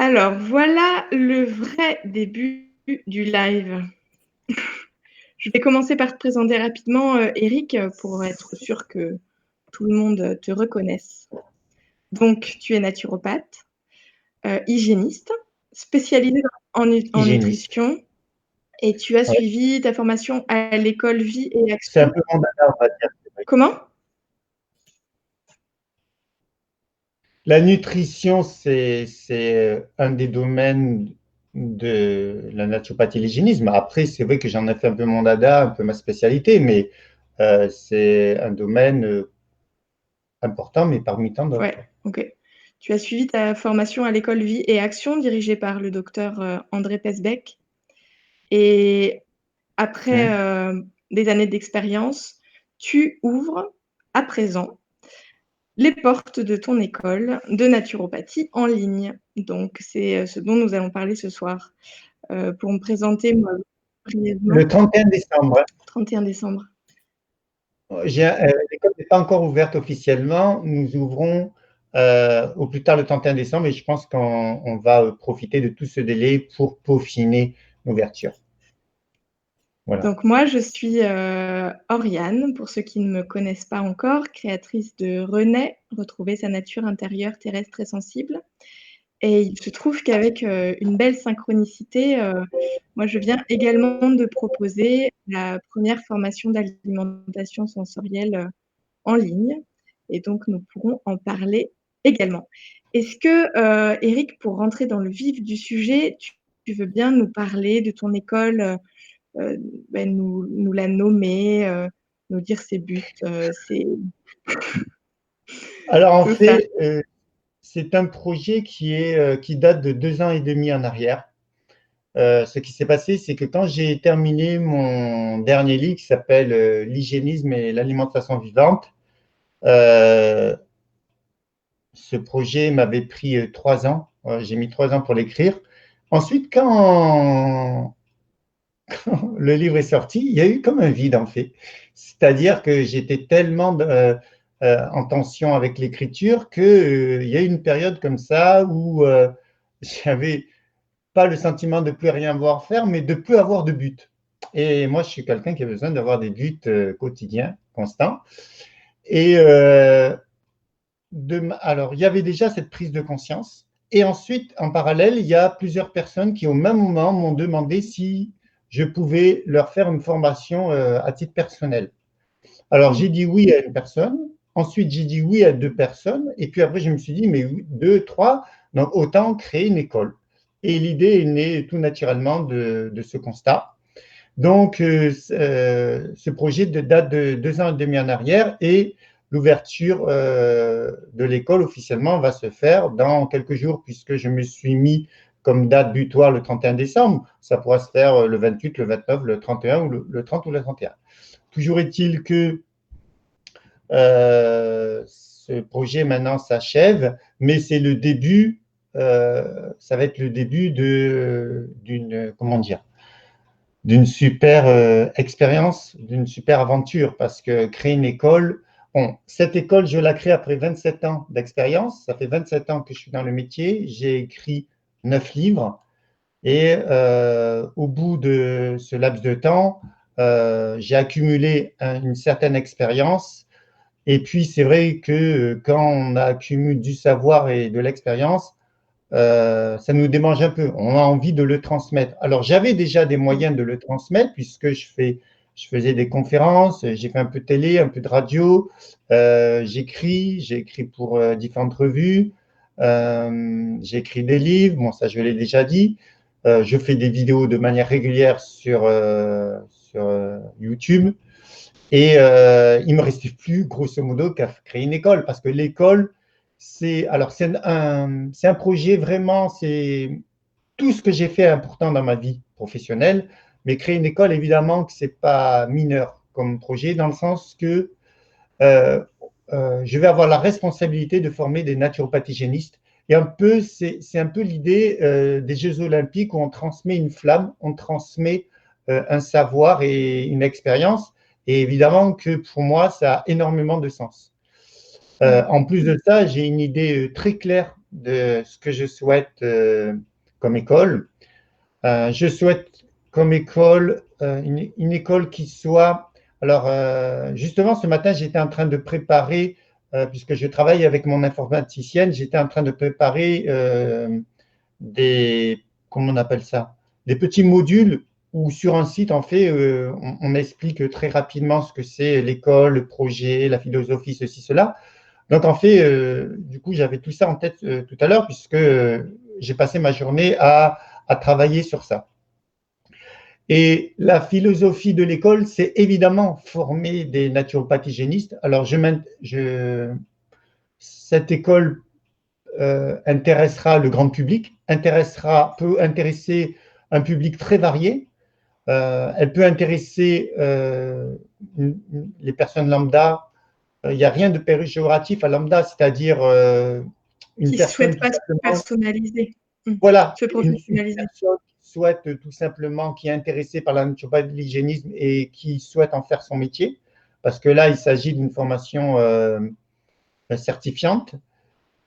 Alors, voilà le vrai début du live. Je vais commencer par te présenter rapidement, Eric, pour être sûre que tout le monde te reconnaisse. Donc, tu es naturopathe, hygiéniste, spécialisé en Hygiéniste. nutrition et tu as Ouais. suivi ta formation à l'école Vie et C'est un Action. peu mon dada, on va dire. Comment? La nutrition, c'est un des domaines de la naturopathie et l'hygiénisme. Après, c'est vrai que j'en ai fait un peu mon dada, un peu ma spécialité, mais c'est un domaine important, mais parmi tant d'autres. Ouais, OK. Tu as suivi ta formation à l'école Vie et Action dirigée par le docteur, André Pesbeck et après, Hein. des années d'expérience, tu ouvres à présent les portes de ton école de naturopathie en ligne. Donc c'est, ce dont nous allons parler ce soir. Pour me présenter moi brièvement, Le 31 décembre, 31 décembre. l'école n'est pas encore ouverte officiellement. Nous ouvrons au plus tard le 31 décembre et je pense qu'on va profiter de tout ce délai pour peaufiner l'ouverture. Voilà. Donc moi je suis, Oriane, pour ceux qui ne me connaissent pas encore, créatrice de Renais, retrouver sa nature intérieure terrestre et sensible. Et il se trouve qu'avec, une belle synchronicité, moi je viens également de proposer la première formation d'alimentation sensorielle, en ligne et donc nous pourrons en parler également. Est-ce que, Eric, pour rentrer dans le vif du sujet, tu veux bien nous parler de ton école, heu, nous la nommer, nous dire ses buts, ses Alors en tout ça? fait, c'est un projet qui date de 2 ans et demi en arrière. Ce qui s'est passé, c'est que quand j'ai terminé mon dernier livre qui s'appelle L'hygiénisme et l'alimentation vivante, euh, ce projet m'avait pris 3 ans. J'ai mis 3 ans pour l'écrire. Ensuite, quand le livre est sorti, il y a eu comme un vide en fait. C'est-à-dire que j'étais tellement en tension avec l'écriture qu'il y a eu une période comme ça où j'avais pas le sentiment de plus rien voir faire, mais de plus avoir de but. Et moi, je suis quelqu'un qui a besoin d'avoir des buts quotidiens, constants. Et alors, il y avait déjà cette prise de conscience. Et ensuite, en parallèle, il y a plusieurs personnes qui, au même moment, m'ont demandé si je pouvais leur faire une formation à titre personnel. Alors, j'ai dit oui à une personne. Ensuite, j'ai dit oui à 2 personnes. Et puis après, je me suis dit, mais deux, trois, donc autant créer une école. Et l'idée est née tout naturellement de ce constat. Donc, ce projet date de 2 ans et demi en arrière et l'ouverture de l'école officiellement va se faire dans quelques jours puisque je me suis mis comme date butoir le 31 décembre. Ça pourra se faire le 28, le 29, le 31 ou le 30 ou le 31. Toujours est-il que ce projet maintenant s'achève, mais c'est le début, ça va être le début d'une, comment dire, d'une super expérience, d'une super aventure, parce que créer une école, bon, cette école, je la crée après 27 ans d'expérience, ça fait 27 ans que je suis dans le métier, j'ai écrit 9 livres, et au bout de ce laps de temps, j'ai accumulé une certaine expérience. Et puis, c'est vrai que quand on accumule du savoir et de l'expérience, ça nous démange un peu. On a envie de le transmettre. Alors, j'avais déjà des moyens de le transmettre puisque je faisais des conférences, j'ai fait un peu de télé, un peu de radio, j'ai écrit pour différentes revues, j'ai écrit des livres, bon, ça je l'ai déjà dit. Je fais des vidéos de manière régulière sur YouTube. Et il me restait plus, grosso modo, qu'à créer une école, parce que l'école, c'est un projet vraiment, c'est tout ce que j'ai fait important dans ma vie professionnelle, mais créer une école, évidemment, que c'est pas mineur comme projet, dans le sens que euh, je vais avoir la responsabilité de former des naturopathes hygiénistes. Et un peu, c'est un peu l'idée des Jeux Olympiques où on transmet une flamme, on transmet un savoir et une expérience. Et évidemment que pour moi, ça a énormément de sens. Mmh. En plus de ça, j'ai une idée très claire de ce que je souhaite comme école. Je souhaite comme école une école qui soit… Alors, justement, ce matin, j'étais en train de préparer, puisque je travaille avec mon informaticienne, j'étais en train de préparer des… Comment on appelle ça? Des petits modules où sur un site, en fait, on explique très rapidement ce que c'est l'école, le projet, la philosophie, ceci, cela. Donc, en fait, du coup, j'avais tout ça en tête tout à l'heure, puisque j'ai passé ma journée à travailler sur ça. Et la philosophie de l'école, c'est évidemment former des naturopathes hygiénistes. Alors, cette école intéressera le grand public, peut intéresser un public très varié. Elle peut intéresser les personnes lambda. Il n'y a rien de péjoratif à lambda, c'est-à-dire une Qui ne personne souhaitent tout pas se simplement… personnaliser, Voilà, se une professionnaliser. personne qui souhaite tout simplement, qui est intéressée par la naturopathie et l'hygiénisme et qui souhaite en faire son métier, parce que là, il s'agit d'une formation certifiante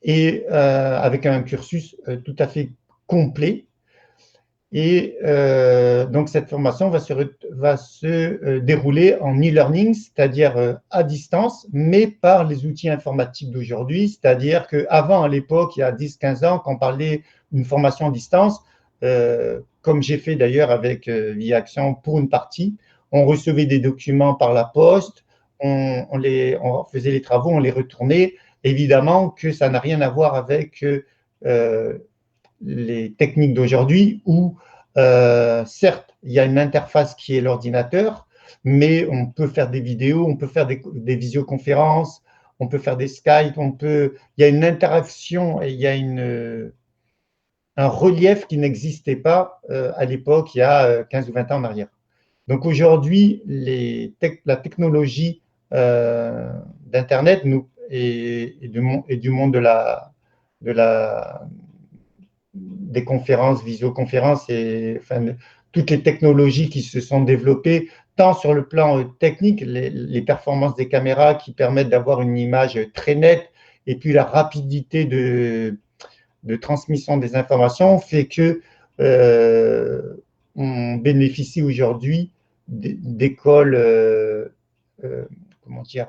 et avec un cursus tout à fait complet. Et donc, cette formation va se dérouler en e-learning, c'est-à-dire à distance, mais par les outils informatiques d'aujourd'hui. C'est-à-dire qu'avant, à l'époque, il y a 10-15 ans, quand on parlait d'une formation à distance, comme j'ai fait d'ailleurs avec VIA Action pour une partie, on recevait des documents par la poste, on faisait les travaux, on les retournait. Évidemment que ça n'a rien à voir avec les techniques d'aujourd'hui où, certes, il y a une interface qui est l'ordinateur, mais on peut faire des vidéos, on peut faire des visioconférences, on peut faire des Skype, il y a une interaction et il y a un relief qui n'existait pas à l'époque, il y a 15 ou 20 ans en arrière. Donc aujourd'hui, la technologie d'Internet et du monde des conférences, visioconférences et enfin, toutes les technologies qui se sont développées, tant sur le plan technique, les performances des caméras qui permettent d'avoir une image très nette, et puis la rapidité de transmission des informations fait que on bénéficie aujourd'hui d'écoles comment dire,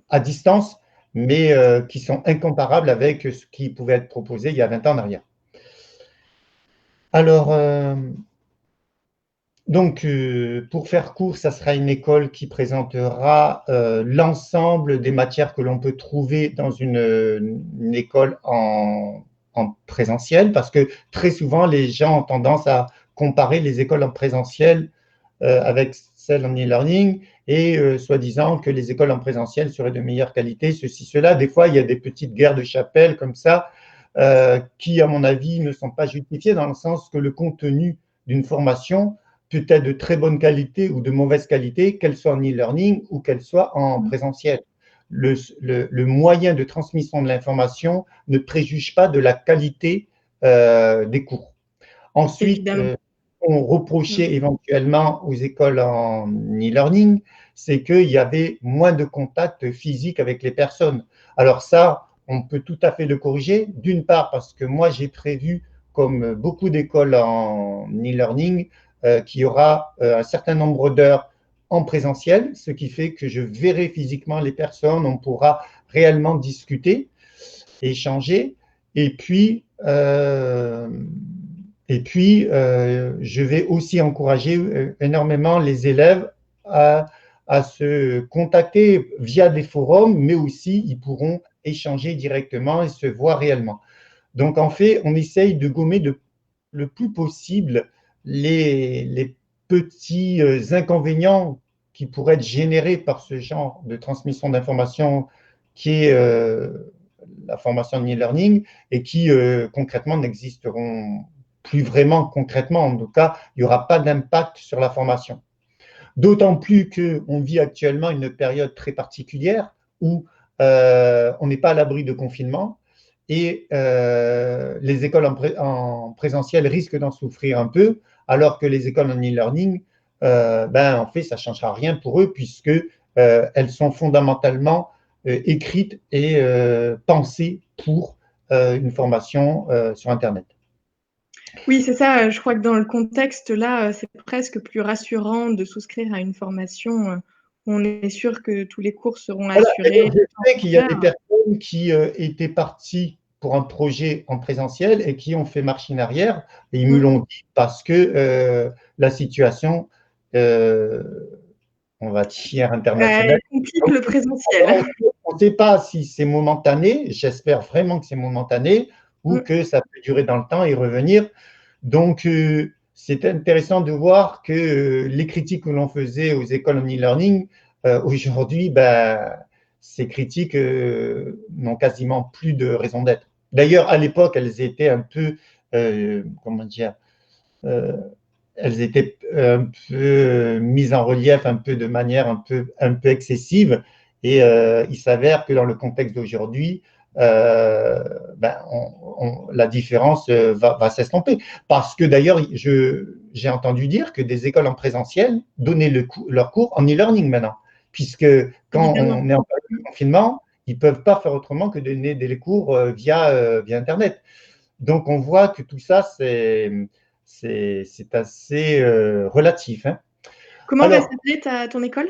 à distance, mais qui sont incomparables avec ce qui pouvait être proposé il y a 20 ans en arrière. Alors, donc, pour faire court, ça sera une école qui présentera l'ensemble des matières que l'on peut trouver dans une école en présentiel, parce que très souvent, les gens ont tendance à comparer les écoles en présentiel avec celles en e-learning et soi-disant que les écoles en présentiel seraient de meilleure qualité, ceci, cela. Des fois, il y a des petites guerres de chapelle comme ça qui, à mon avis, ne sont pas justifiées dans le sens que le contenu d'une formation peut être de très bonne qualité ou de mauvaise qualité, qu'elle soit en e-learning ou qu'elle soit en présentiel. Le moyen de transmission de l'information ne préjuge pas de la qualité des cours. Ensuite, on reprochait éventuellement aux écoles en e-learning, c'est qu'il y avait moins de contact physique avec les personnes. Alors ça, on peut tout à fait le corriger, d'une part parce que moi j'ai prévu, comme beaucoup d'écoles en e-learning, qu'il y aura un certain nombre d'heures en présentiel, ce qui fait que je verrai physiquement les personnes, on pourra réellement discuter, échanger, et puis je vais aussi encourager énormément les élèves à se contacter via des forums, mais aussi ils pourront échanger directement et se voir réellement. Donc, en fait, on essaye de gommer le plus possible les petits inconvénients qui pourraient être générés par ce genre de transmission d'informations qui est la formation en e-learning et qui concrètement n'existeront plus vraiment concrètement. En tout cas, il n'y aura pas d'impact sur la formation. D'autant plus qu'on vit actuellement une période très particulière où on n'est pas à l'abri de confinement et les écoles en présentiel risquent d'en souffrir un peu, alors que les écoles en e-learning, en fait, ça ne changera rien pour eux puisque elles sont fondamentalement écrites et pensées pour une formation sur Internet. Oui, c'est ça. Je crois que dans le contexte là, c'est presque plus rassurant de souscrire à une formation, où on est sûr que tous les cours seront Voilà, assurés d'ailleurs, je temps sais qu'il y a des et heure. personnes qui étaient parties pour un projet en présentiel et qui ont fait marche en arrière. Et ils me Mmh. l'ont dit parce que la situation, euh, on va dire, internationale. Complique le présentiel. On ne sait pas si c'est momentané, j'espère vraiment que c'est momentané, ou Mmh. que ça peut durer dans le temps et revenir. Donc, c'est intéressant de voir que les critiques que l'on faisait aux écoles en e-learning, aujourd'hui, ben, ces critiques n'ont quasiment plus de raison d'être. D'ailleurs, à l'époque, elles étaient un peu, comment dire, euh, elles étaient un peu mises en relief, un peu de manière un peu excessive. Et il s'avère que dans le contexte d'aujourd'hui, ben, la différence va s'estomper. Parce que d'ailleurs, j'ai entendu dire que des écoles en présentiel donnaient leurs cours en e-learning maintenant. Puisque quand Évidemment. on est en période de confinement, ils ne peuvent pas faire autrement que donner des cours via Internet. Donc, on voit que tout ça, c'est assez relatif. Hein. Comment va Alors, s'appeler ton école?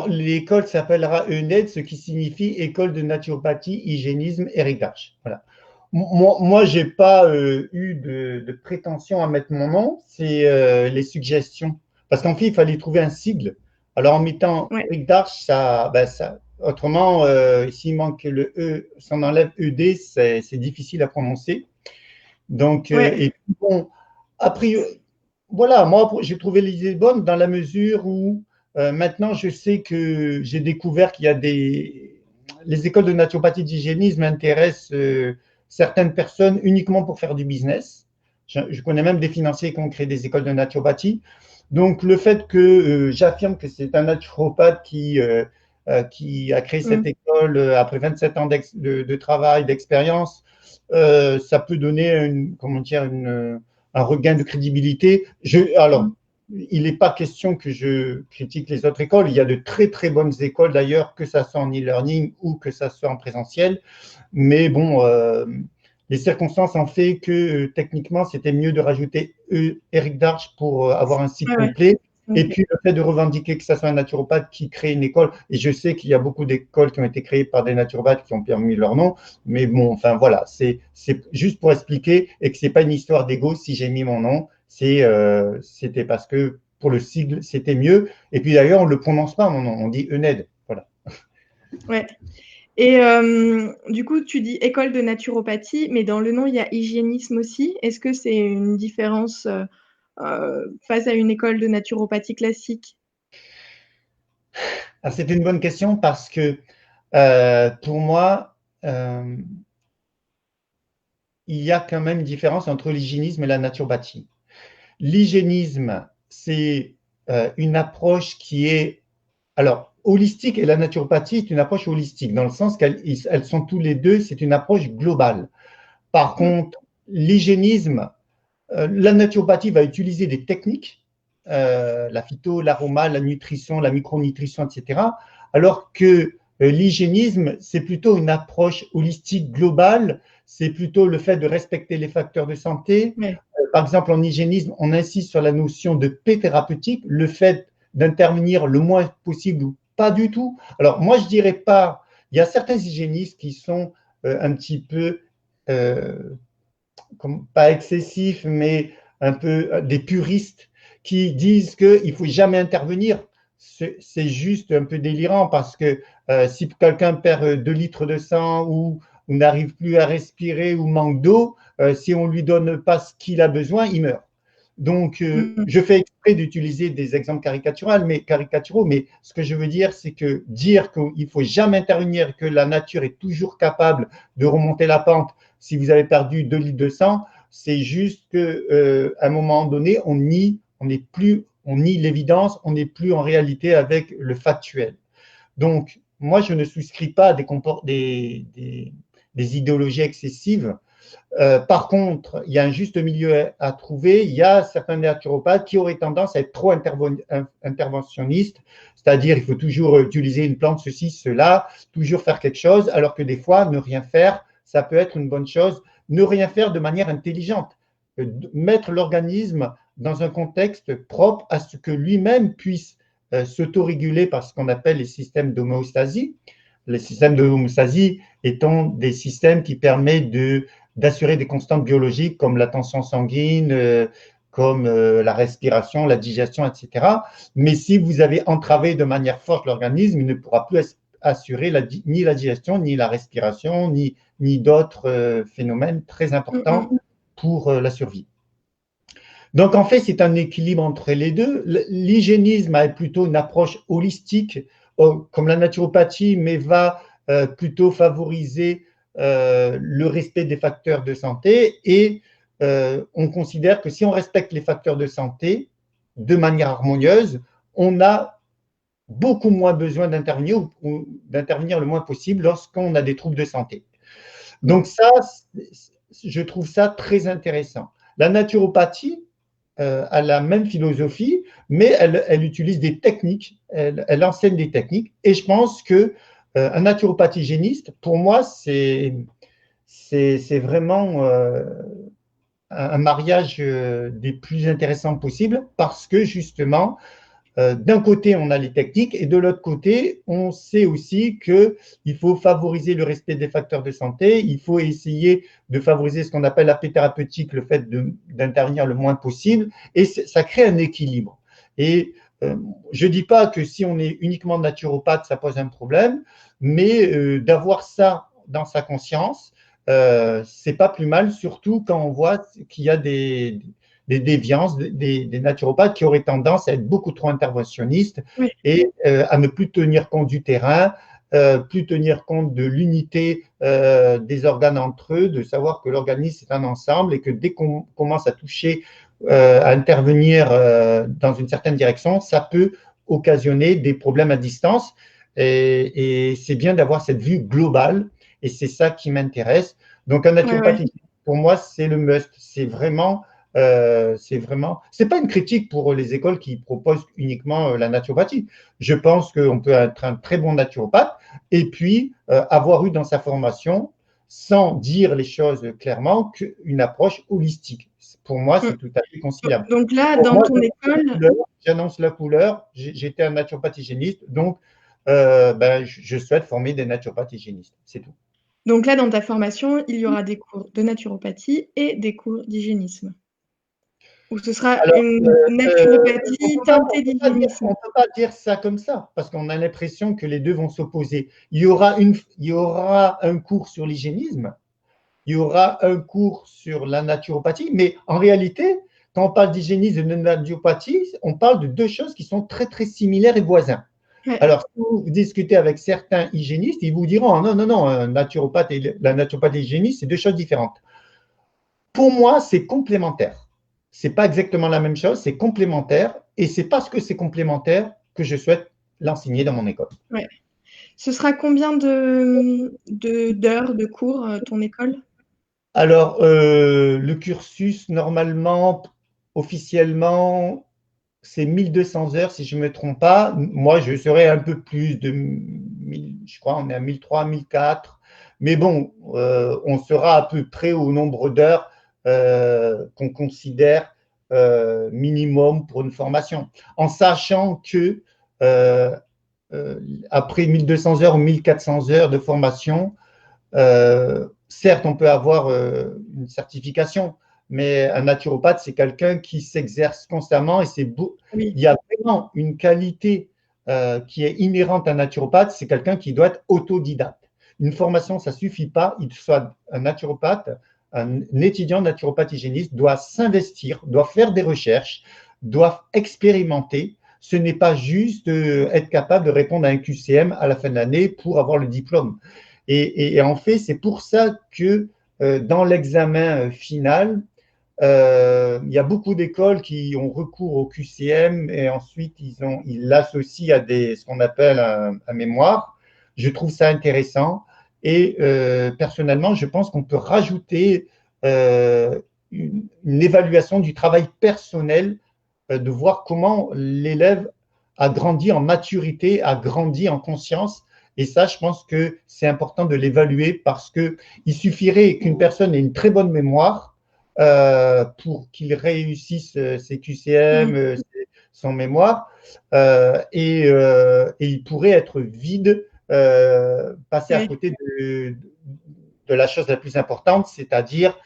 l'école s'appellera ENED, ce qui signifie École de naturopathie, hygiénisme, Éric Darche. Voilà. Moi je n'ai pas eu de prétention à mettre mon nom, c'est les suggestions. Parce qu'en fait, il fallait trouver un sigle. Alors, en mettant Ouais, Éric Darche, autrement, s'il manque le E, si on enlève ED, c'est difficile à prononcer. Donc, ouais. et puis bon, a priori, voilà, moi, j'ai trouvé l'idée bonne dans la mesure où maintenant, je sais que j'ai découvert qu'il y a les écoles de naturopathie d'hygiénisme intéressent certaines personnes uniquement pour faire du business. Je connais même des financiers qui ont créé des écoles de naturopathie. Donc, le fait que j'affirme que c'est un naturopathe qui a créé cette Mmh. école après 27 ans de travail, d'expérience, ça peut donner comment dire, un regain de crédibilité. Mmh. Alors, il n'est pas question que je critique les autres écoles. Il y a de très, très bonnes écoles d'ailleurs, que ça soit en e-learning ou que ça soit en présentiel. Mais bon, les circonstances ont fait que techniquement, c'était mieux de rajouter Eric Darche pour avoir un site Ouais, ouais. complet. Et OK. puis, le fait de revendiquer que ça soit un naturopathe qui crée une école, et je sais qu'il y a beaucoup d'écoles qui ont été créées par des naturopathes qui ont permis leur nom, mais bon, enfin voilà, c'est juste pour expliquer et que ce n'est pas une histoire d'ego si j'ai mis mon nom, c'était parce que pour le sigle, c'était mieux. Et puis d'ailleurs, on ne le prononce pas mon nom, on dit ENED. Voilà. Ouais. Et du coup, tu dis école de naturopathie, mais dans le nom, il y a hygiénisme aussi. Est-ce que c'est une différence face à une école de naturopathie classique? Ah, c'est une bonne question parce que pour moi, euh, il y a quand même une différence entre l'hygiénisme et la naturopathie. L'hygiénisme, c'est une approche qui est, alors, holistique, et la naturopathie est une approche holistique, dans le sens qu'elles sont tous les deux, c'est une approche globale. Par Mmh. contre, l'hygiénisme, la naturopathie va utiliser des techniques, la phyto, l'aroma, la nutrition, la micronutrition, etc. Alors que l'hygiénisme, c'est plutôt une approche holistique globale, c'est plutôt le fait de respecter les facteurs de santé. Ouais. Par exemple, en hygiénisme, on insiste sur la notion de paix thérapeutique, le fait d'intervenir le moins possible ou pas du tout. Alors, moi, je dirais pas, il y a certains hygiénistes qui sont un petit peu euh, pas excessifs, mais un peu des puristes qui disent qu'il ne faut jamais intervenir. C'est juste un peu délirant parce que si quelqu'un perd 2 litres de sang ou n'arrive plus à respirer ou manque d'eau, si on ne lui donne pas ce qu'il a besoin, il meurt. Donc, Mmh. je fais exprès d'utiliser des exemples caricaturaux, mais ce que je veux dire, c'est que dire qu'il ne faut jamais intervenir, que la nature est toujours capable de remonter la pente si vous avez perdu 2 litres de sang, c'est juste qu'à un moment donné, on nie l'évidence, on n'est plus en réalité avec le factuel. Donc, moi, je ne souscris pas à des idéologies excessives. Par contre, il y a un juste milieu à trouver. Il y a certains naturopathes qui auraient tendance à être trop interventionnistes, c'est-à-dire il faut toujours utiliser une plante, ceci, cela, toujours faire quelque chose, alors que des fois, ne rien faire, ça peut être une bonne chose. Ne rien faire de manière intelligente. Mettre l'organisme dans un contexte propre à ce que lui-même puisse s'autoréguler par ce qu'on appelle les systèmes d'homéostasie. Les systèmes d'homéostasie étant des systèmes qui permettent d'assurer des constantes biologiques comme la tension sanguine, comme la respiration, la digestion, etc. Mais si vous avez entravé de manière forte l'organisme, il ne pourra plus assurer ni la digestion, ni la respiration, ni d'autres phénomènes très importants pour la survie. Donc, en fait, c'est un équilibre entre les deux. L'hygiénisme a plutôt une approche holistique, comme la naturopathie, mais va plutôt favoriser le respect des facteurs de santé. Et on considère que si on respecte les facteurs de santé de manière harmonieuse, on a beaucoup moins besoin d'intervenir ou d'intervenir le moins possible lorsqu'on a des troubles de santé. Donc ça, je trouve ça très intéressant. La naturopathie a la même philosophie, mais elle utilise des techniques, elle enseigne des techniques, et je pense que un naturopathe hygiéniste, pour moi, c'est vraiment un mariage des plus intéressants possibles, parce que justement, d'un côté, on a les techniques et de l'autre côté, on sait aussi qu'il faut favoriser le respect des facteurs de santé, il faut essayer de favoriser ce qu'on appelle la paix thérapeutique, le fait d'intervenir le moins possible, et ça crée un équilibre. Et je ne dis pas que si on est uniquement naturopathe, ça pose un problème, mais d'avoir ça dans sa conscience, c'est pas plus mal, surtout quand on voit qu'il y a des déviances, des naturopathes qui auraient tendance à être beaucoup trop interventionnistes et à ne plus tenir compte du terrain, plus tenir compte de l'unité des organes entre eux, de savoir que l'organisme c'est un ensemble et que dès qu'on commence à toucher, à intervenir dans une certaine direction, ça peut occasionner des problèmes à distance. Et c'est bien d'avoir cette vue globale et c'est ça qui m'intéresse. Donc un naturopathe, pour moi, c'est le must. C'est pas une critique pour les écoles qui proposent uniquement la naturopathie. Je pense qu'on peut être un très bon naturopathe et puis avoir eu dans sa formation, sans dire les choses clairement, qu'une approche holistique. Pour moi, c'est tout à fait conciliable. Donc là, pour dans moi, ton école… J'annonce la couleur. J'étais un naturopathe hygiéniste, donc je souhaite former des naturopathes hygiénistes. C'est tout. Donc là, dans ta formation, il y aura des cours de naturopathie et des cours d'hygiénisme. Ou ce sera une naturopathie teintée d'hygiénisme. On ne peut pas dire ça comme ça, parce qu'on a l'impression que les deux vont s'opposer. Il y aura un cours sur l'hygiénisme, il y aura un cours sur la naturopathie, mais en réalité, quand on parle d'hygiénisme et de naturopathie, on parle de deux choses qui sont très, très similaires et voisins. Alors, si vous discutez avec certains hygiénistes, ils vous diront oh, non, un naturopathe et la naturopathie et l'hygiénisme, c'est deux choses différentes. Pour moi, c'est complémentaire. Ce n'est pas exactement la même chose, c'est complémentaire. Et c'est parce que c'est complémentaire que je souhaite l'enseigner dans mon école. Ouais. Ce sera combien d'heures de cours, ton école? Alors, le cursus, normalement, officiellement, c'est 1200 heures, si je ne me trompe pas. Moi, je serais un peu plus de 1000, je crois, on est à 1300, 1400. Mais bon, on sera à peu près au nombre d'heures qu'on considère minimum pour une formation. En sachant que après 1200 heures ou 1400 heures de formation, certes, on peut avoir une certification, mais un naturopathe, c'est quelqu'un qui s'exerce constamment et il y a vraiment une qualité qui est inhérente à un naturopathe, c'est quelqu'un qui doit être autodidacte. Une formation, ça ne suffit pas, il soit un naturopathe, un étudiant naturopathe hygiéniste doit s'investir, doit faire des recherches, doit expérimenter. Ce n'est pas juste être capable de répondre à un QCM à la fin de l'année pour avoir le diplôme. Et en fait, c'est pour ça que dans l'examen final, il y a beaucoup d'écoles qui ont recours au QCM et ensuite ils l'associent à ce qu'on appelle un mémoire. Je trouve ça intéressant et personnellement, je pense qu'on peut rajouter une évaluation du travail personnel, de voir comment l'élève a grandi en maturité, a grandi en conscience Et ça, je pense que c'est important de l'évaluer parce qu'il suffirait qu'une personne ait une très bonne mémoire pour qu'il réussisse ses QCM, son mémoire, et il pourrait être vide, passer à Oui. côté de la chose la plus importante, c'est-à-dire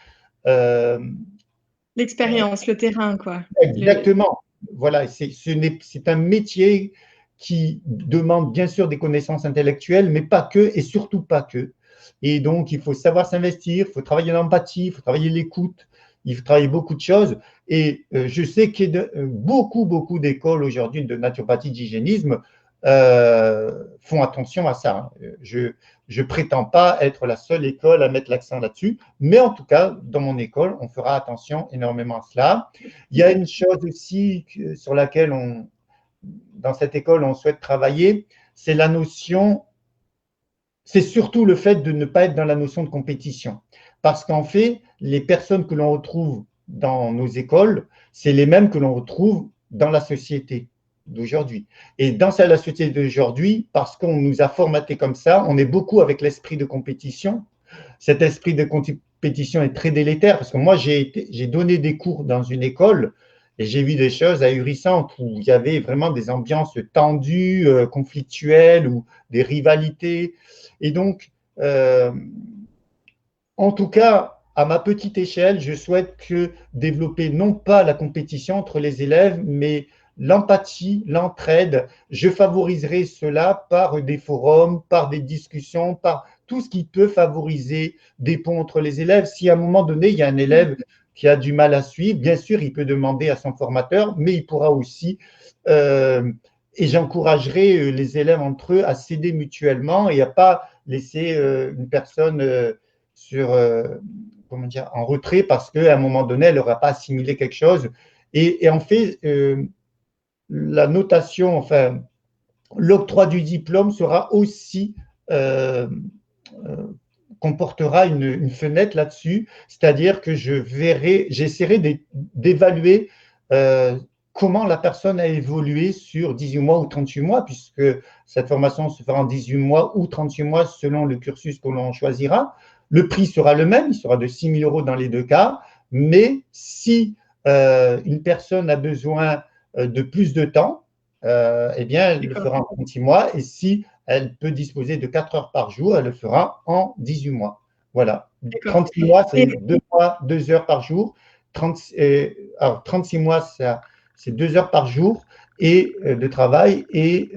L'expérience, le terrain, quoi. exactement. Voilà, c'est un métier qui demande bien sûr des connaissances intellectuelles, mais pas que, et surtout pas que. Et donc, il faut savoir s'investir, il faut travailler l'empathie, il faut travailler l'écoute, il faut travailler beaucoup de choses. Et je sais qu'il y a beaucoup d'écoles aujourd'hui de naturopathie, d'hygiénisme font attention à ça. Je prétends pas être la seule école à mettre l'accent là-dessus, mais en tout cas, dans mon école, on fera attention énormément à cela. Il y a une chose aussi sur laquelle dans cette école, on souhaite travailler, c'est la notion, c'est surtout le fait de ne pas être dans la notion de compétition. Parce qu'en fait, les personnes que l'on retrouve dans nos écoles, c'est les mêmes que l'on retrouve dans la société d'aujourd'hui. Et dans la société d'aujourd'hui, parce qu'on nous a formaté comme ça, on est beaucoup avec l'esprit de compétition. Cet esprit de compétition est très délétère parce que moi, j'ai donné des cours dans une école et j'ai vu des choses ahurissantes où il y avait vraiment des ambiances tendues, conflictuelles ou des rivalités. Et donc, en tout cas, à ma petite échelle, je souhaite développer non pas la compétition entre les élèves, mais l'empathie, l'entraide. Je favoriserai cela par des forums, par des discussions, par tout ce qui peut favoriser des ponts entre les élèves. Si à un moment donné, il y a un élève qui a du mal à suivre, bien sûr, il peut demander à son formateur, mais il pourra aussi, et j'encouragerai les élèves entre eux à s'aider mutuellement et à pas laisser une personne comment dire, en retrait parce qu'à un moment donné, elle n'aura pas assimilé quelque chose. Et en fait, la notation, enfin, l'octroi du diplôme sera aussi comportera une fenêtre là-dessus, c'est-à-dire que j'essaierai d'évaluer comment la personne a évolué sur 18 mois ou 38 mois, puisque cette formation se fera en 18 mois ou 38 mois selon le cursus que l'on choisira. Le prix sera le même, il sera de 6 000 € dans les deux cas, mais si une personne a besoin de plus de temps, eh bien, elle le fera en 36 mois, et si elle peut disposer de 4 heures par jour, elle le fera en 18 mois. Voilà. 36 mois, c'est 2 mois, 2 heures par jour. 36 mois, c'est 2 heures par jour et, de travail, et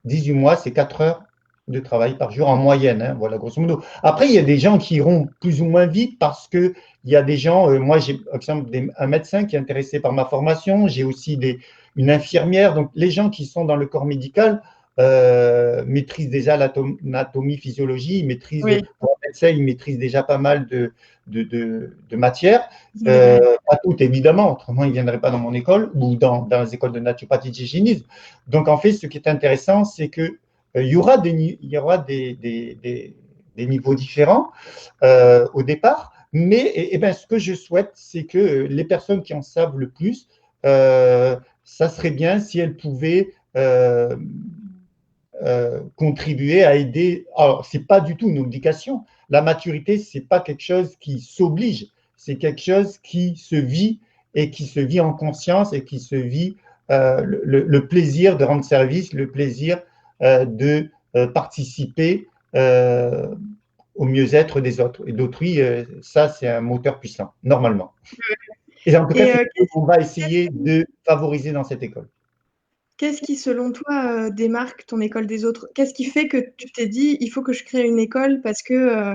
18 mois, c'est 4 heures de travail par jour en moyenne. Hein, voilà, grosso modo. Après, il y a des gens qui iront plus ou moins vite parce qu'il y a des gens, moi j'ai par exemple un médecin qui est intéressé par ma formation, j'ai aussi une infirmière, donc les gens qui sont dans le corps médical maîtrisent déjà l'anatomie, physiologie, ils maîtrisent, pour un médecin, ils maîtrisent déjà pas mal de matières, pas toutes évidemment, autrement ils ne viendraient pas dans mon école ou dans les écoles de naturopathie et d'hygiénisme. Donc en fait, ce qui est intéressant, c'est que il y aura des niveaux différents au départ, mais ce que je souhaite, c'est que les personnes qui en savent le plus, ça serait bien si elles pouvaient contribuer à aider. Alors, ce n'est pas du tout une obligation. La maturité, ce n'est pas quelque chose qui s'oblige, c'est quelque chose qui se vit et qui se vit en conscience et qui se vit le plaisir de rendre service, le plaisir de participer au mieux-être des autres et d'autrui. Ça, c'est un moteur puissant, normalement. Et en tout cas, c'est ce qu'on va essayer de favoriser dans cette école. Qu'est-ce qui, selon toi, démarque ton école des autres? Qu'est-ce qui fait que tu t'es dit: «Il faut que je crée une école» parce que,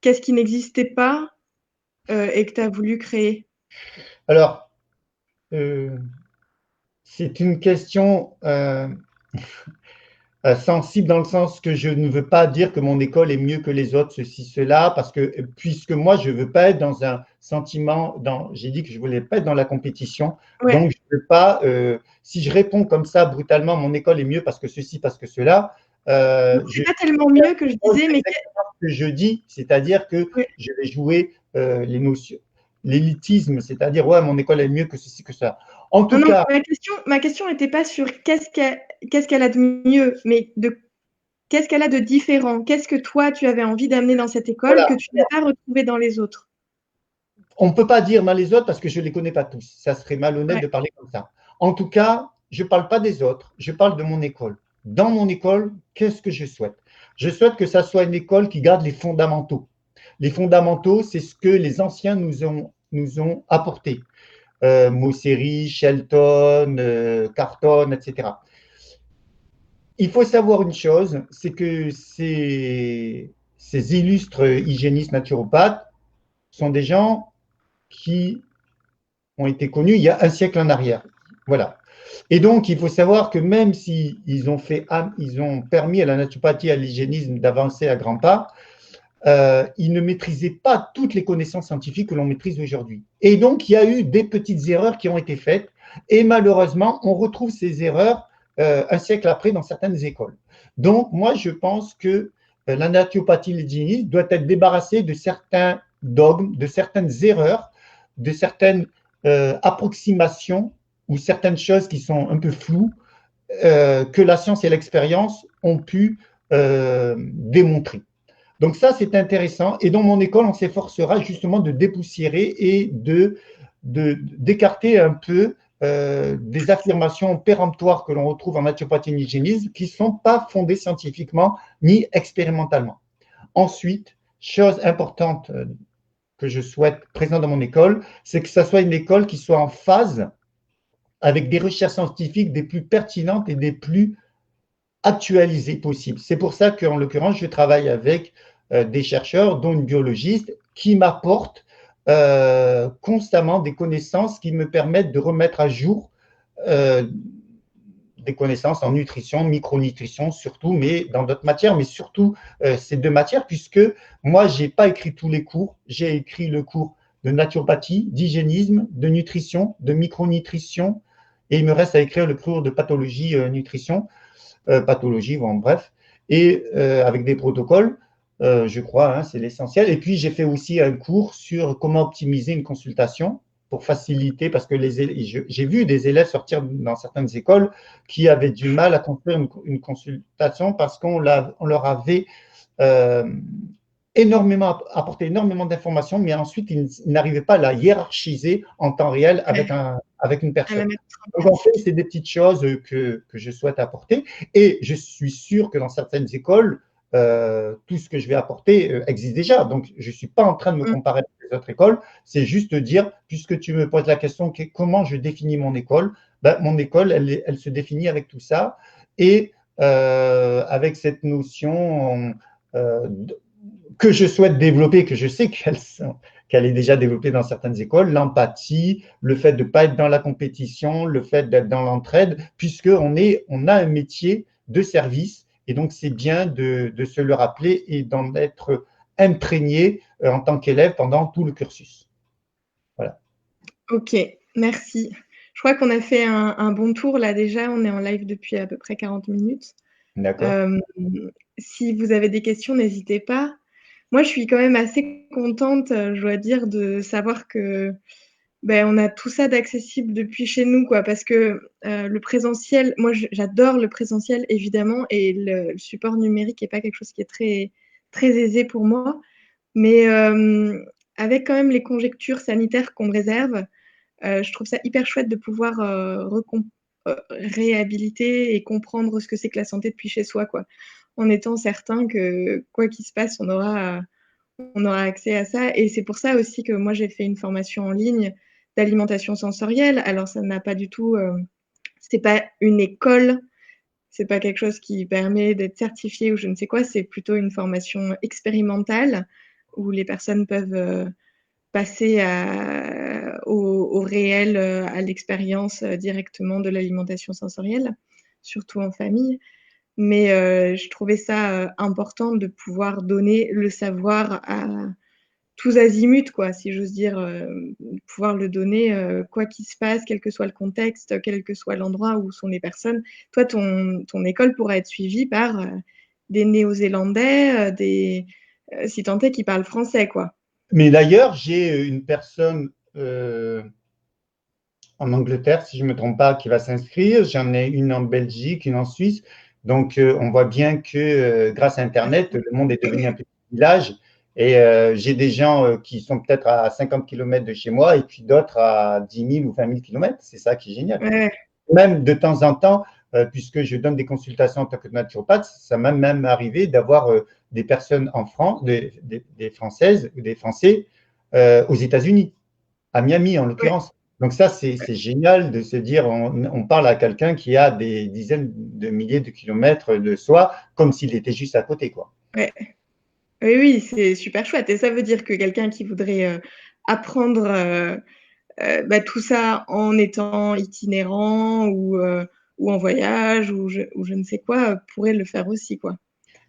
qu'est-ce qui n'existait pas, et que tu as voulu créer? Alors, c'est une question sensible dans le sens que je ne veux pas dire que mon école est mieux que les autres, ceci, cela, parce que puisque moi, je ne veux pas être dans un sentiment, j'ai dit que je ne voulais pas être dans la compétition, donc je ne veux pas, si je réponds comme ça brutalement, mon école est mieux parce que ceci, parce que cela, c'est pas tellement mieux que je disais, mais ce que je dis, c'est-à-dire que je vais jouer les notions, l'élitisme, c'est-à-dire, ouais, mon école est mieux que ceci, que ça. En tout cas, ma question n'était pas sur qu'est-ce qu'elle a de mieux, mais qu'est-ce qu'elle a de différent? Qu'est-ce que toi, tu avais envie d'amener dans cette école Voilà. que tu n'as pas retrouvé dans les autres? On ne peut pas dire dans les autres parce que je ne les connais pas tous. Ça serait malhonnête Ouais, de parler comme ça. En tout cas, je ne parle pas des autres, je parle de mon école. Dans mon école, qu'est-ce que je souhaite? Je souhaite que ça soit une école qui garde les fondamentaux. Les fondamentaux, c'est ce que les anciens nous ont apporté. Mosseri, Shelton, Carton, etc. Il faut savoir une chose, c'est que ces illustres hygiénistes naturopathes sont des gens qui ont été connus il y a un siècle en arrière. Voilà. Et donc, il faut savoir que même s'ils ils ont permis à la naturopathie et à l'hygiénisme d'avancer à grands pas, ils ne maîtrisaient pas toutes les connaissances scientifiques que l'on maîtrise aujourd'hui. Et donc, il y a eu des petites erreurs qui ont été faites. Et malheureusement, on retrouve ces erreurs un siècle après dans certaines écoles. Donc, moi, je pense que la naturopathie et l'hygiénisme doit être débarrassée de certains dogmes, de certaines erreurs, de certaines approximations ou certaines choses qui sont un peu floues que la science et l'expérience ont pu démontrer. Donc ça, c'est intéressant. Et dans mon école, on s'efforcera justement de dépoussiérer et d'écarter un peu des affirmations péremptoires que l'on retrouve en naturopathie et hygiénisme qui ne sont pas fondées scientifiquement ni expérimentalement. Ensuite, chose importante que je souhaite présent dans mon école, c'est que ça soit une école qui soit en phase avec des recherches scientifiques des plus pertinentes et des plus actualisées possibles. C'est pour ça qu'en l'occurrence, je travaille avec des chercheurs, dont une biologiste, qui m'apportent constamment des connaissances qui me permettent de remettre à jour euh, des connaissances en nutrition, micronutrition surtout, mais dans d'autres matières, mais surtout ces deux matières, puisque moi, je n'ai pas écrit tous les cours. J'ai écrit le cours de naturopathie, d'hygiénisme, de nutrition, de micronutrition, et il me reste à écrire le cours de pathologie, nutrition, pathologie, bon, bref, et avec des protocoles, je crois, hein, c'est l'essentiel. Et puis, j'ai fait aussi un cours sur comment optimiser une consultation pour faciliter, parce que j'ai vu des élèves sortir dans certaines écoles qui avaient du mal à construire une consultation parce qu'on leur avait euh, apporté énormément d'informations, mais ensuite, ils n'arrivaient pas à la hiérarchiser en temps réel avec une à la personne. mettre en Donc, en place. fait, c'est des petites choses que je souhaite apporter. Et je suis sûr que dans certaines écoles, tout ce que je vais apporter existe déjà. Donc, je ne suis pas en train de me Mmh. comparer avec les autres écoles. C'est juste de dire, puisque tu me poses la question, comment je définis mon école, ben, mon école, elle se définit avec tout ça et avec cette notion que je souhaite développer, que je sais qu'elle est déjà développée dans certaines écoles, l'empathie, le fait de ne pas être dans la compétition, le fait d'être dans l'entraide, puisqu'on a un métier de service, et donc c'est bien de se le rappeler et d'en être imprégné en tant qu'élève pendant tout le cursus. Voilà. OK, merci. Je crois qu'on a fait un bon tour là déjà, on est en live depuis à peu près 40 minutes. D'accord. Hem, Si vous avez des questions, n'hésitez pas. Moi, je suis quand même assez contente, je dois dire, de savoir que, beh, on a tout ça d'accessible depuis chez nous, quoi. Parce que, le présentiel, moi, j'adore le présentiel évidemment et le support numérique est pas quelque chose qui est très très aisé pour moi. Mais, avec quand même les conjectures sanitaires qu'on me réserve, je trouve ça hyper chouette de pouvoir, réhabiliter et comprendre ce que c'est que la santé depuis chez soi, quoi. En étant certain que quoi qu'il se passe, on aura accès à ça et c'est pour ça aussi que moi j'ai fait une formation en ligne d'alimentation sensorielle. Alors ça n'a pas du tout, c'est pas une école, c'est pas quelque chose qui permet d'être certifié ou je ne sais quoi, c'est plutôt une formation expérimentale où les personnes peuvent, passer au réel, à l'expérience directement de l'alimentation sensorielle, surtout en famille. Mais je trouvais ça important de pouvoir donner le savoir à tous azimuts, quoi, si j'ose dire, pouvoir le donner quoi qu'il se passe, quel que soit le contexte, quel que soit l'endroit où sont les personnes. Toi, ton école pourra être suivie par des Néo-Zélandais, si tant est qu'ils parlent français, quoi. Mais d'ailleurs, j'ai une personne en Angleterre, si je ne me trompe pas, qui va s'inscrire. J'en ai une en Belgique, une en Suisse. Donc, on voit bien que grâce à Internet, le monde est devenu un petit village. Et j'ai des gens qui sont peut-être à 50 km de chez moi et puis d'autres à 10 000 ou 20 000 km. C'est ça qui est génial. Ouais. Même de temps en temps, puisque je donne des consultations en tant que naturopathe, ça m'a même arrivé d'avoir des personnes en France, des Françaises ou des Français aux États-Unis, à Miami en Ouais. l'occurrence. Donc ça, c'est génial de se dire, on parle à quelqu'un qui a des dizaines de milliers de kilomètres de soi, comme s'il était juste à côté, quoi. Ouais. Oui, oui, c'est super chouette et ça veut dire que quelqu'un qui voudrait, apprendre, bah, tout ça en étant itinérant ou en voyage ou je ne sais quoi, pourrait le faire aussi, quoi.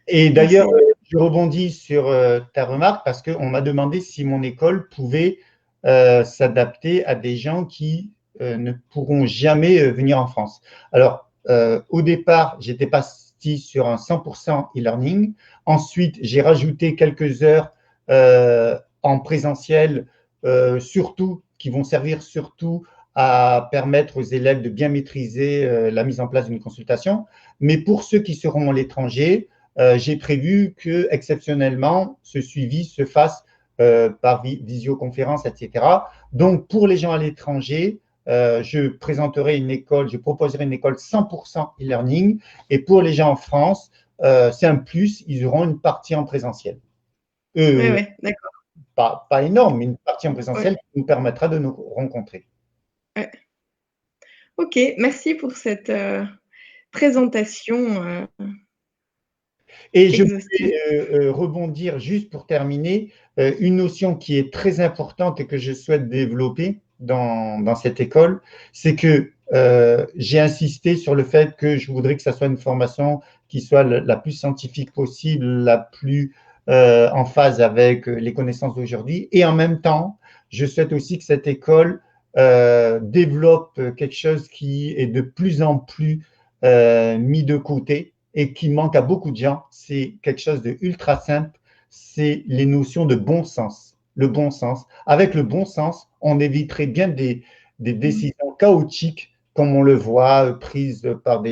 Et Donc d'ailleurs, c'est je rebondis sur ta remarque parce qu'on m'a demandé si mon école pouvait s'adapter à des gens qui ne pourront jamais venir en France. Alors, au départ, j'étais parti sur un 100% e-learning. Ensuite, j'ai rajouté quelques heures en présentiel, surtout qui vont servir surtout à permettre aux élèves de bien maîtriser la mise en place d'une consultation. Mais pour ceux qui seront à l'étranger, j'ai prévu que exceptionnellement ce suivi se fasse par visioconférence, etc. Donc, pour les gens à l'étranger, je présenterai une école, je proposerai une école 100% e-learning. Et pour les gens en France, c'est un plus, ils auront une partie en présentiel. ouais, Euh, ouais, d'accord. pas énorme, mais une partie en Ouais, présentiel qui nous permettra de nous rencontrer. ouais. OK, merci pour cette, présentation, Et je exhaustive. voulais rebondir juste pour terminer, une notion qui est très importante et que je souhaite développer dans cette école, c'est que j'ai insisté sur le fait que je voudrais que ça soit une formation qui soit la plus scientifique possible, la plus en phase avec les connaissances d'aujourd'hui. Et en même temps, je souhaite aussi que cette école développe quelque chose qui est de plus en plus mis de côté et qui manque à beaucoup de gens. C'est quelque chose de ultra simple, c'est les notions de bon sens. Le bon sens. Avec le bon sens, on éviterait bien des Mmh. décisions chaotiques, comme on le voit, prises par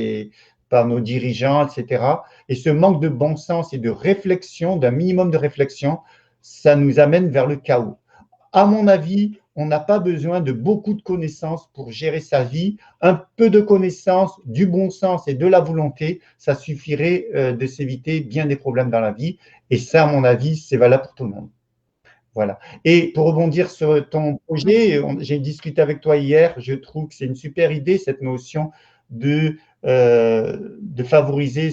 nos dirigeants, etc. Et ce manque de bon sens et de réflexion, d'un minimum de réflexion, ça nous amène vers le chaos. À mon avis, on n'a pas besoin de beaucoup de connaissances pour gérer sa vie. Un peu de connaissances, du bon sens et de la volonté, ça suffirait de s'éviter bien des problèmes dans la vie. Et ça, à mon avis, c'est valable pour tout le monde. Voilà. Et pour rebondir sur ton projet, j'ai discuté avec toi hier, je trouve que c'est une super idée, cette notion de favoriser,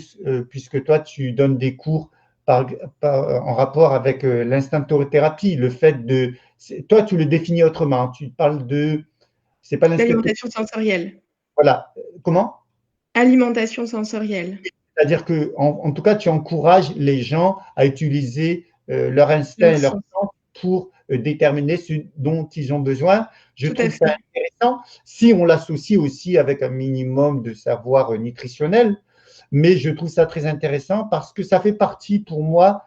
puisque toi, tu donnes des cours en rapport avec l'instinctothérapie, le fait de… Toi, tu le définis autrement, tu parles de… C'est pas l'instinctothérapie, L'alimentation sensorielle. voilà. Comment? Alimentation sensorielle. C'est-à-dire que, en tout cas, tu encourages les gens à utiliser leur instinct Leur et leur sens. sens pour déterminer ce dont ils ont besoin. Je Tout à trouve ça fait. intéressant si on l'associe aussi avec un minimum de savoir nutritionnel, mais je trouve ça très intéressant parce que ça fait partie pour moi,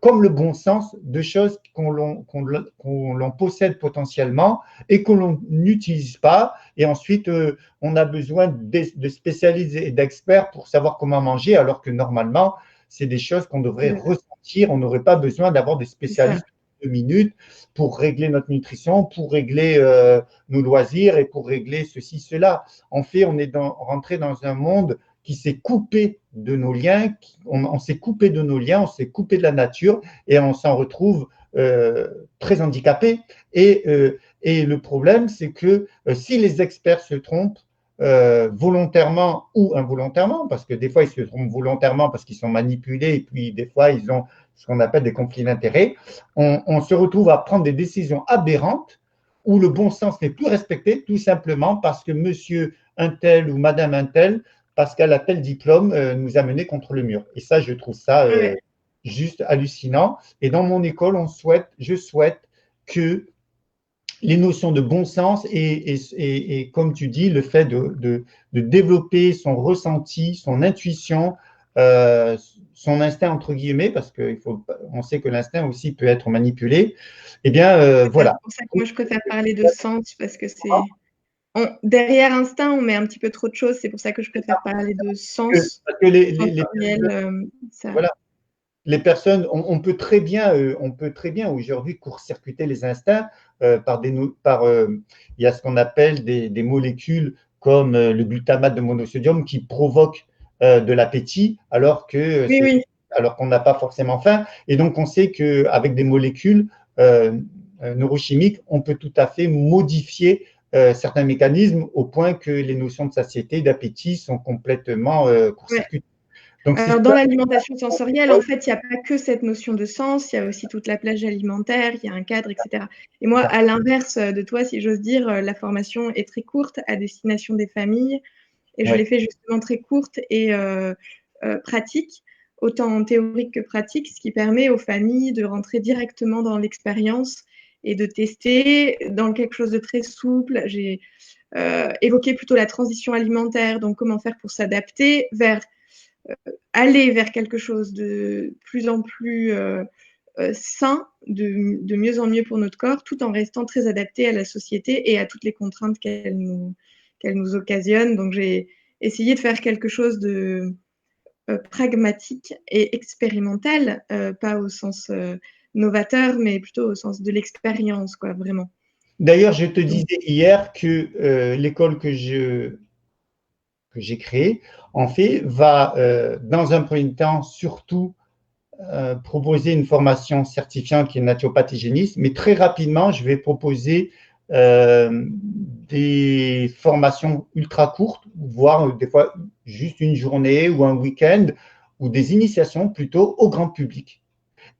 comme le bon sens, de choses qu'on possède potentiellement et que l'on n'utilise pas. Et ensuite, on a besoin de spécialistes et d'experts pour savoir comment manger, alors que normalement, c'est des choses qu'on devrait ressentir. On n'aurait pas besoin d'avoir des C'est ça. spécialistes de minutes pour régler notre nutrition, pour régler nos loisirs et pour régler ceci, cela. En fait, on est rentré dans un monde qui s'est coupé de nos liens, on s'est coupé de nos liens, on s'est coupé de la nature et on s'en retrouve très handicapé. Et le problème, c'est que si les experts se trompent, volontairement ou involontairement, parce que des fois ils se trompent volontairement parce qu'ils sont manipulés et puis des fois ils ont ce qu'on appelle des conflits d'intérêts, on se retrouve à prendre des décisions aberrantes où le bon sens n'est plus respecté tout simplement parce que monsieur un tel ou madame un tel, parce qu'elle a tel diplôme, nous a menés contre le mur. Et ça, je trouve ça Ouais. juste hallucinant. Et dans mon école, je souhaite que les notions de bon sens et comme tu dis, le fait de développer son ressenti, son intuition, son instinct entre guillemets, parce qu'on sait que l'instinct aussi peut être manipulé, eh bien C'est voilà. pour ça que moi je préfère parler de sens parce que c'est derrière instinct, on met un petit peu trop de choses. C'est pour ça que je préfère parler de sens Parce que les sensoriel, ça. voilà, les personnes, on peut très bien aujourd'hui court-circuiter les instincts par il y a ce qu'on appelle des molécules comme le glutamate de monosodium qui provoquent de l'appétit Oui, oui. alors qu'on n'a pas forcément faim. Et donc, on sait qu'avec des molécules euh, neurochimiques, on peut tout à fait modifier certains mécanismes au point que les notions de satiété, d'appétit sont complètement Ouais. court-circuitées. Donc, si Alors, dans l'alimentation sensorielle, en fait, il n'y a pas que cette notion de sens, il y a aussi toute la plage alimentaire, il y a un cadre, etc. Et moi, à l'inverse de toi, si j'ose dire, la formation est très courte à destination des familles et je ouais. l'ai fait justement très courte et pratique, autant théorique que pratique, ce qui permet aux familles de rentrer directement dans l'expérience et de tester dans quelque chose de très souple. J'ai évoqué plutôt la transition alimentaire, donc comment faire pour s'adapter vers aller vers quelque chose de plus en plus sain, de mieux en mieux pour notre corps, tout en restant très adapté à la société et à toutes les contraintes qu'elle nous occasionne. Donc j'ai essayé de faire quelque chose de pragmatique et expérimental, pas au sens novateur, mais plutôt au sens de l'expérience, quoi, vraiment. D'ailleurs, je te Donc, disais hier que l'école que j'ai créée, en fait, va, dans un premier temps, surtout proposer une formation certifiante qui est naturopathe hygiéniste, mais très rapidement, je vais proposer des formations ultra courtes, voire des fois juste une journée ou un week-end, ou des initiations plutôt au grand public.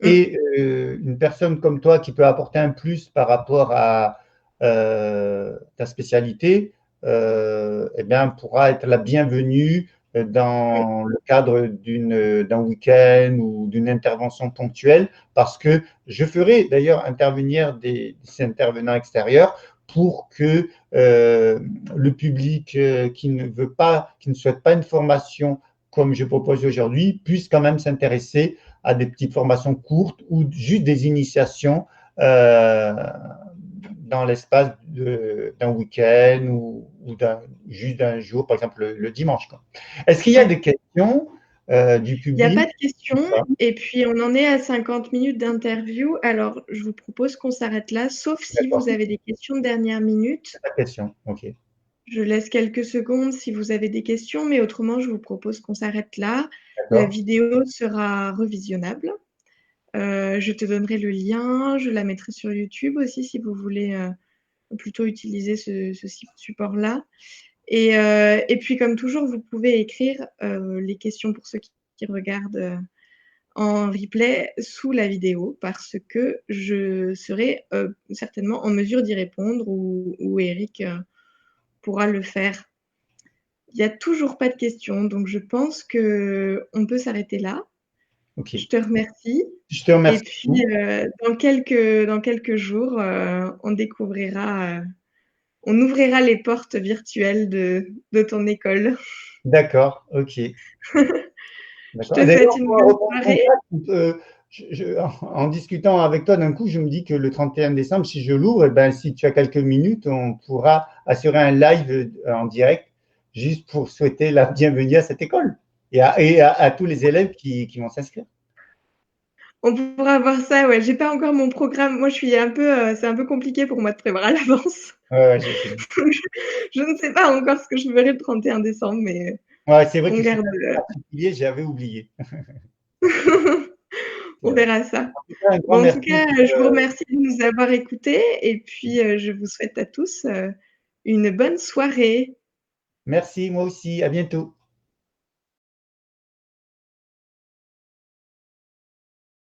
Et une personne comme toi qui peut apporter un plus par rapport à ta spécialité, eh bien, pourra être la bienvenue dans le cadre d'un week-end ou d'une intervention ponctuelle, parce que je ferai d'ailleurs intervenir des intervenants extérieurs pour que le public qui ne veut pas, qui ne souhaite pas une formation comme je propose aujourd'hui, puisse quand même s'intéresser à des petites formations courtes ou juste des initiations euh, dans l'espace d'un week-end ou juste d'un jour, par exemple le dimanche. Est-ce qu'il y a ouais. des questions du Il n'y a pas public? de questions et puis on en est à 50 minutes d'interview. Alors, je vous propose qu'on s'arrête là, sauf si D'accord, vous avez des questions de dernière minute. pas de questions. Ok, Je laisse quelques secondes si vous avez des questions, mais autrement, je vous propose qu'on s'arrête là. La d'accord, vidéo sera revisionnable. Je te donnerai le lien, je la mettrai sur YouTube aussi si vous voulez plutôt utiliser ce support-là. Et puis, comme toujours, vous pouvez écrire les questions pour ceux qui regardent en replay sous la vidéo parce que je serai certainement en mesure d'y répondre ou Eric pourra le faire. Il n'y a toujours pas de questions, donc je pense qu'on peut s'arrêter là. ok. Je te remercie. Je te Et remercie puis, beaucoup. dans quelques jours, on ouvrira les portes virtuelles de ton école. D'accord, ok. Je D'accord. te D'ailleurs, souhaite une on va bonne reprendre soirée. contact. En discutant avec toi, d'un coup, je me dis que le 31 décembre, si je l'ouvre, eh ben, si tu as quelques minutes, on pourra assurer un live en direct juste pour souhaiter la bienvenue à cette école et à tous les élèves qui vont s'inscrire. On pourra voir ça, ouais. J'ai pas encore mon programme. Moi, je suis un peu, c'est un peu compliqué pour moi de prévoir à l'avance. Ouais, je sais. Je ne sais pas encore ce que je ferai le 31 décembre, mais Ouais, c'est vrai on que c'est garde, un particulier, j'avais oublié. C'est on vrai. verra ça. En tout cas, un grand Bon, en tout merci. cas, je vous remercie de nous avoir écoutés et puis je vous souhaite à tous une bonne soirée. Merci, moi aussi. À bientôt.